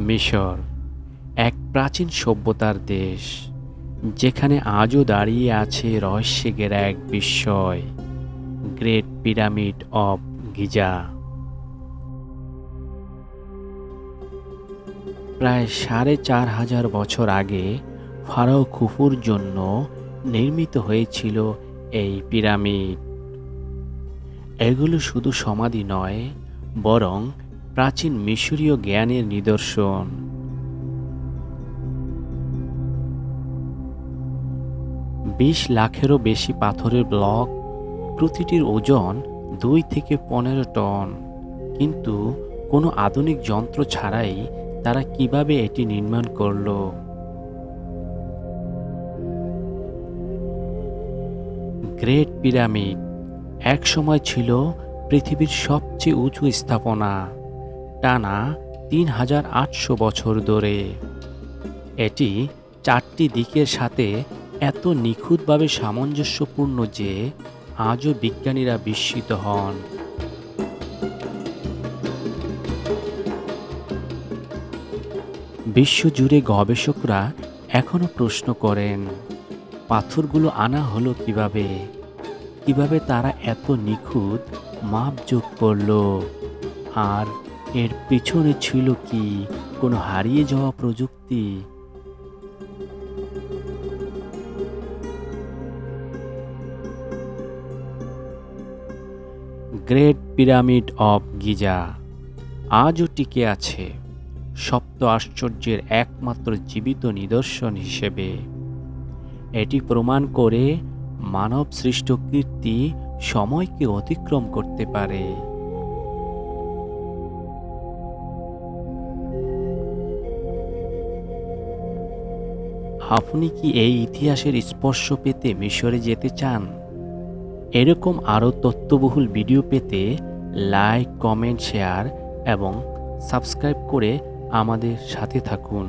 মিশর এক প্রাচীন সভ্যতার দেশ, যেখানে আজও দাঁড়িয়ে আছে রহস্যে ঘেরা এক বিস্ময়, গ্রেট পিরামিড অব গিজা। প্রায় ৪,৫০০ বছর আগে ফারাও খুফুর জন্য নির্মিত হয়েছিল এই পিরামিড। এগুলো শুধু সমাধি নয়, বরং প্রাচীন মিশরীয় জ্ঞানের নিদর্শন। ২০ লাখেরও বেশি পাথরের ব্লক, প্রতিটির ওজন ২ থেকে ১৫ টন। কিন্তু কোনো আধুনিক যন্ত্র ছাড়াই তারা কিভাবে এটি নির্মাণ করল? গ্রেট পিরামিড একসময় ছিল পৃথিবীর সবচেয়ে উঁচু স্থাপনা, টানা ৩,৮০০ বছর ধরে। এটি ৪টি দিকের সাথে এত নিখুঁতভাবে সামঞ্জস্যপূর্ণ যে আজও বিজ্ঞানীরা বিস্মিত হন। বিশ্বজুড়ে গবেষকরা এখনও প্রশ্ন করেন, পাথরগুলো আনা হলো কিভাবে? কিভাবে তারা এত নিখুঁত মাপ যোগ করল? আর এর পিছনে ছিল কি কোনো হারিয়ে যাওয়া প্রযুক্তি? গ্রেট পিরামিড অব গিজা আজও টিকে আছে, সপ্ত আশ্চর্যের একমাত্র জীবিত নিদর্শন হিসেবে। এটি প্রমাণ করে মানব সৃষ্ট কীর্তি সময়কে অতিক্রম করতে পারে। আপনি কি এই ইতিহাসের স্পর্শ পেতে মিশরে যেতে চান? এরকম আরও তথ্যবহুল ভিডিও পেতে লাইক, কমেন্ট, শেয়ার এবং সাবস্ক্রাইব করে আমাদের সাথে থাকুন।